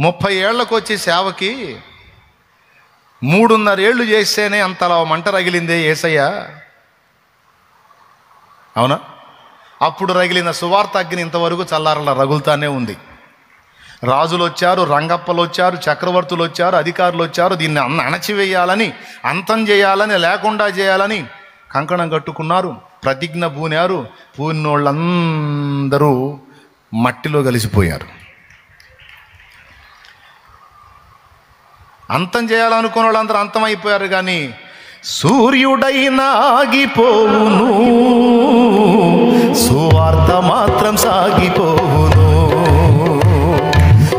30 ఏళ్లకు వచ్చి సేవకి 3.5 ఏళ్ళు చేస్తేనే అంతలా మంట రగిలిందే యేసయ్య. అవునా? అప్పుడు రగిలిన సువార్త అగ్ని ఇంతవరకు చల్లారలా రగులుతానే ఉంది. రాజులు వచ్చారు, రంగప్పలు వచ్చారు, చక్రవర్తులు వచ్చారు, అధికారులు వచ్చారు. దీన్ని అణచివేయాలని, అంతం చేయాలని, లేకుండా చేయాలని కంకణం కట్టుకున్నారు, ప్రతిజ్ఞ పూనారు. పూనోళ్ళందరూ మట్టిలో కలిసిపోయారు. అంతం చేయాలనుకున్న వాళ్ళందరూ అంతమైపోయారు. కానీ సూర్యుడైనా ఆగిపోవును, సువార్త మాత్రం సాగిపోవును.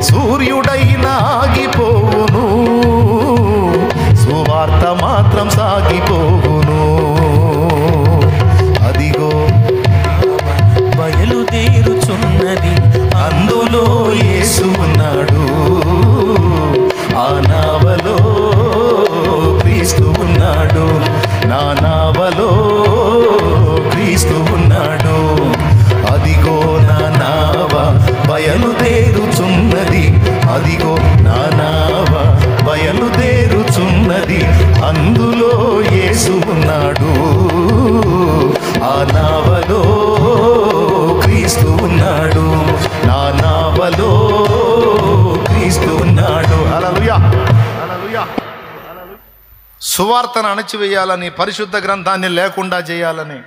సూర్యుడైనా ఆగిపోవును, సువార్త మాత్రం సాగిపోవును. అదిగో బయలుదేరుచున్నది, అందులో యేసు ఉన్నాడు. ఆ నావలో క్రీస్తు ఉన్నాడు, నా నావలో క్రీస్తు ఉన్నాడు. అదిగో నా నావ బయలుదేరుచున్నది, అదిగో నా నావ బయలుదేరుచున్నది, అందులో యేసు ఉన్నాడు. ఆ నావలో క్రీస్తు ఉన్నాడు, నా నావలో క్రీస్తు ఉన్నాడు. హల్లెలూయా, హల్లెలూయా. సువార్తను అణచివేయాలని, పరిశుద్ధ గ్రంథాన్ని లేకుండా చేయాలని,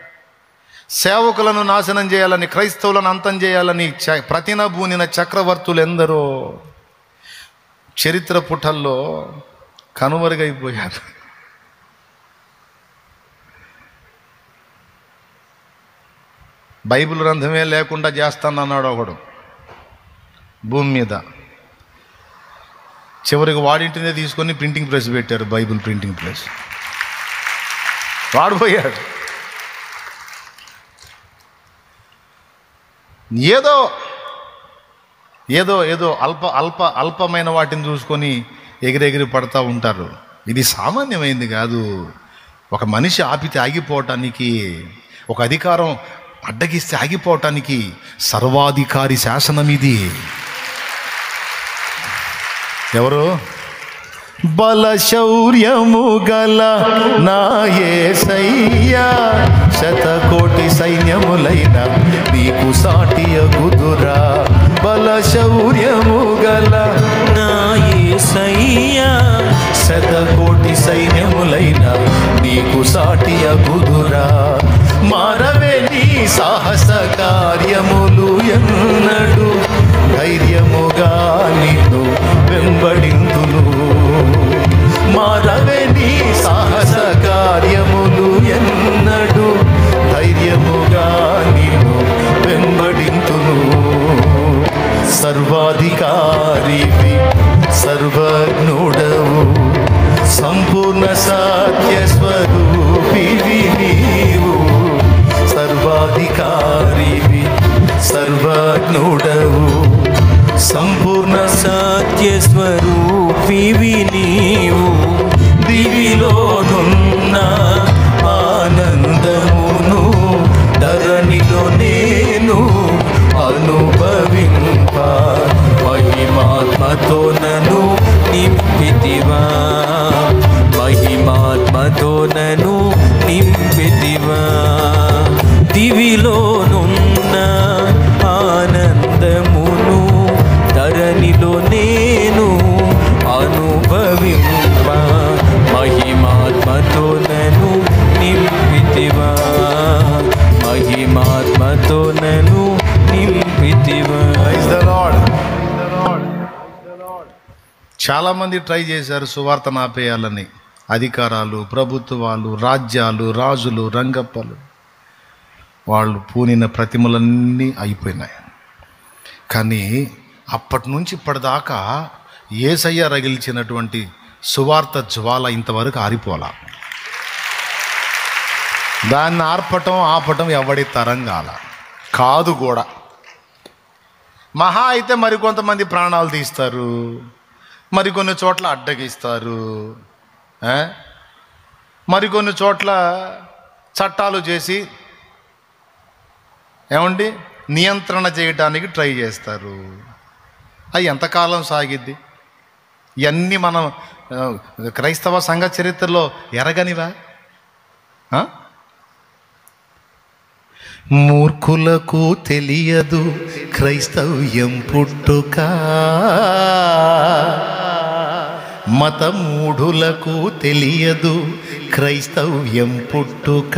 సేవకులను నాశనం చేయాలని, క్రైస్తవులను అంతం చేయాలని ప్రతినబూనిన చక్రవర్తులు ఎందరో చరిత్ర పుటల్లో కనుమరుగైపోయారు. బైబిల్ గ్రంథమే లేకుండా చేస్తానన్నాడు ఒకడు భూమి మీద. చివరికి వాడింటినే తీసుకొని ప్రింటింగ్ ప్రెస్ పెట్టారు, బైబిల్ ప్రింటింగ్ ప్రెస్. వాడిపోయాడు. ఏదో ఏదో ఏదో అల్పమైన వాటిని చూసుకొని ఎగిరెగిరి పడతా ఉంటారు. ఇది సామాన్యమైంది కాదు. ఒక మనిషి ఆపితే ఆగిపోవటానికి, ఒక అధికారం అడ్డగిస్తే ఆగిపోవటానికి సర్వాధికారి శాసనం ఇది. ఎవరు? బలశౌర్యము గల నా యేసయ్యా, శతకోటి సైన్యములైన నీకు సాటియగుదురా. బలశౌర్యము గల నా యేసయ్యా, శతకోటి సైన్యములైన నీకు సాటియగుదురా. మారవే నీ సాహస కార్యములు ఎన్నడు, ధైర్యముగా నిన్ను వెంబడింతును. మారవే నీ సాహస కార్యములు ఎన్నడు, ధైర్యముగా నిన్ను వెంబడింతును. సర్వాధికారివి, సర్వజ్ఞుడవు, సంపూర్ణ సత్య స్వరూపివి నీవు. సర్వాధికారివి, సర్వజ్ఞుడవు, సంపూర్ణ సత్య స్వరూపివి నీవు. దివిలోనున్న ఆనందమును ధరణిలో నేను అనుభవింప, మహిమాత్మతో నన్ను నింపితివా, మహిమాత్మతో నన్ను నింపితివా. దివిలోనున్న ఆనందమును ధరణిలో నేను అనుభవింప, మహిమాత్మతో నన్ను నింపితివా, మహిమాత్మతో నన్ను నింపితివా. చాలామంది ట్రై చేశారు సువార్తను ఆపేయాలని. అధికారాలు, ప్రభుత్వాలు, రాజ్యాలు, రాజులు, రంగప్పలు, వాళ్ళు పూనిన ప్రతిమలన్నీ అయిపోయినాయి. కానీ అప్పటి నుంచి ఇప్పటిదాకా యేసయ్య రగిల్చినటువంటి సువార్త జ్వాల ఇంతవరకు ఆరిపోలా. దాన్ని ఆపటం ఎవడి తరం కాదు కూడా. మహా అయితే మరికొంతమంది ప్రాణాలు తీస్తారు, మరికొన్ని చోట్ల అడ్డగిస్తారు, మరికొన్ని చోట్ల చట్టాలు చేసి నియంత్రణ చేయడానికి ట్రై చేస్తారు. అది ఎంతకాలం సాగిద్ది? ఇవన్నీ మనం క్రైస్తవ సంఘ చరిత్రలో ఎరగనివా? మూర్ఖులకు తెలియదు క్రైస్తవ్యం పుట్టుక, మతమూఢులకు తెలియదు క్రైస్తవ్యం పుట్టుక.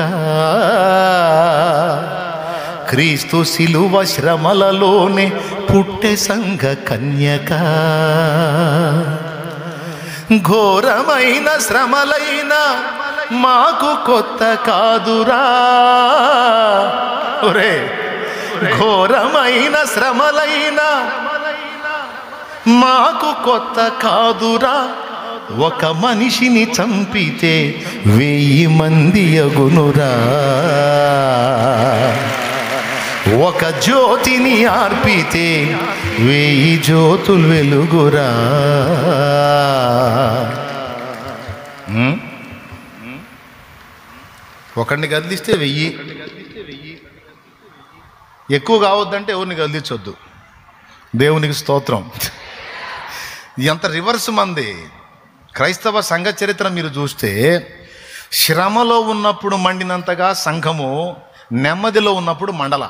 క్రీస్తు శిలువ శ్రమలలోనే పుట్టె సంఘ కన్యక. ఘోరమైన శ్రమలైన మాకు కొత్త కాదురా, ఒరే ఘోరమైన శ్రమలైన మాకు కొత్త కాదురా. ఒక మనిషిని చంపితే 1000 మంది అగునురా, ఒక జ్యోతిని ఆర్పితే 1000 జ్యోతులు వెలుగురా. ఒకడిని కదిలిస్తే 1000, ఎక్కువ కావద్దంటే ఎవరిని కదిలించొద్దు. దేవునికి స్తోత్రం. ఎంత రివర్స్ మంది క్రైస్తవ సంఘ చరిత్ర మీరు చూస్తే, శ్రమలో ఉన్నప్పుడు మండినంతగా సంఘము నెమ్మదిలో ఉన్నప్పుడు మండల,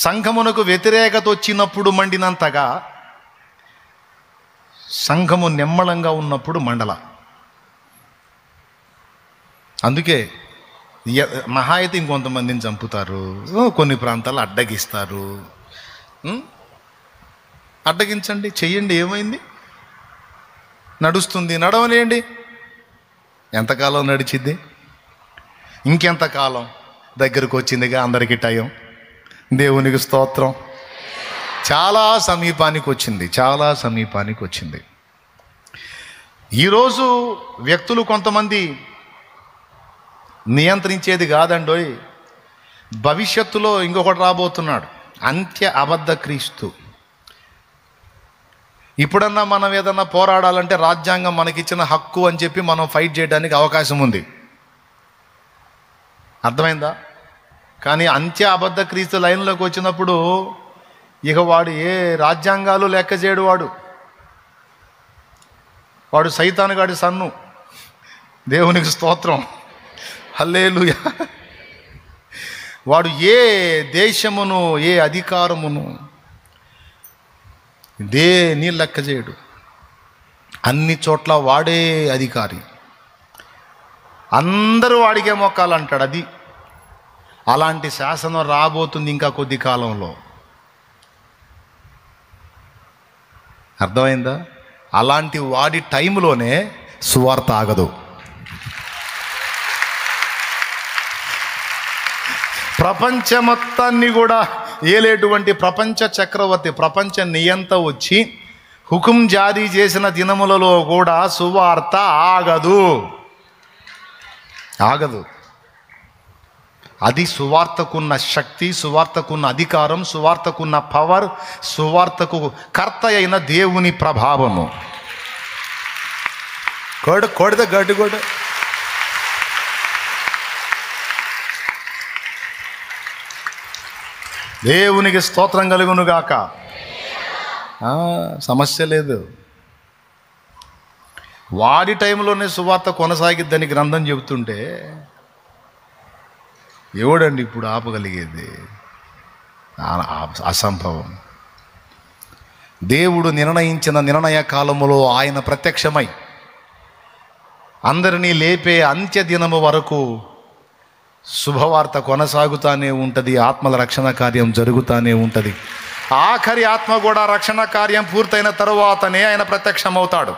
సంఘమునకు వ్యతిరేకత వచ్చినప్పుడు మండినంతగా సంఘము నిమ్మళంగా ఉన్నప్పుడు మండల. అందుకే మహా అయితే ఇంకొంతమందిని చంపుతారు, కొన్ని ప్రాంతాల్లో అడ్డగిస్తారు. అడ్డగించండి, చెయ్యండి, ఏమైంది? నడుస్తుంది, నడవలేండి. ఎంతకాలం నడిచిద్ది? ఇంకెంతకాలం? దగ్గరకు వచ్చిందిగా అందరికీ టైం. దేవునికి స్తోత్రం. చాలా సమీపానికి వచ్చింది, చాలా సమీపానికి వచ్చింది. ఈరోజు వ్యక్తులు కొంతమంది నియంత్రించేది కాదండోయ్. భవిష్యత్తులో ఇంకొకటి రాబోతున్నాడు, అంత్య అబద్ధ క్రీస్తు. ఇప్పుడన్నా మనం ఏదన్నా పోరాడాలంటే రాజ్యాంగం మనకిచ్చిన హక్కు అని చెప్పి మనం ఫైట్ చేయడానికి అవకాశం ఉంది. అర్థమైందా? కానీ అంత్య అబద్ధ క్రీస్తు లైన్లోకి వచ్చినప్పుడు ఇక వాడు ఏ రాజ్యాంగాలు లెక్క చేయడు. వాడు సైతానుగాడి సన్ను. దేవునికి స్తోత్రం, హల్లెలూయా. వాడు ఏ దేశమును, ఏ అధికారమును దేని లెక్క చేయడు. అన్ని చోట్ల వాడే అధికారి. అందరూ వాడికే మొక్కాలంటాడు. అది అలాంటి శాసనం రాబోతుంది ఇంకా కొద్ది కాలంలో. అర్థమైందా? అలాంటి వాడి టైంలోనే సువార్త ఆగదు. ప్రపంచ మొత్తాన్ని కూడా ఏలేటువంటి ప్రపంచ చక్రవర్తి, ప్రపంచ నియంత వచ్చి హుకుం జారీ చేసిన దినములలో కూడా సువార్త ఆగదు, ఆగదు. అది సువార్తకున్న శక్తి, సువార్తకున్న అధికారం, సువార్తకున్న పవర్, సువార్తకు కర్త అయిన దేవుని ప్రభావము. కొడద గడ్డు కొడ. దేవునికి స్తోత్రం కలుగునుగాక. సమస్య లేదు. వాడి టైంలోనే సువార్త కొనసాగిద్దని గ్రంథం చెబుతుంటే ఎవడండి ఇప్పుడు ఆపగలిగేది? అసంభవం. దేవుడు నిర్ణయించిన నిర్ణయ కాలములో ఆయన ప్రత్యక్షమై అందరినీ లేపే అంత్య దినము వరకు శుభవార్త కొనసాగుతానే ఉంటుంది. ఆత్మల రక్షణ కార్యం జరుగుతానే ఉంటుంది. ఆఖరి ఆత్మ కూడా రక్షణ కార్యం పూర్తయిన తరువాతనే ఆయన ప్రత్యక్షమవుతాడు.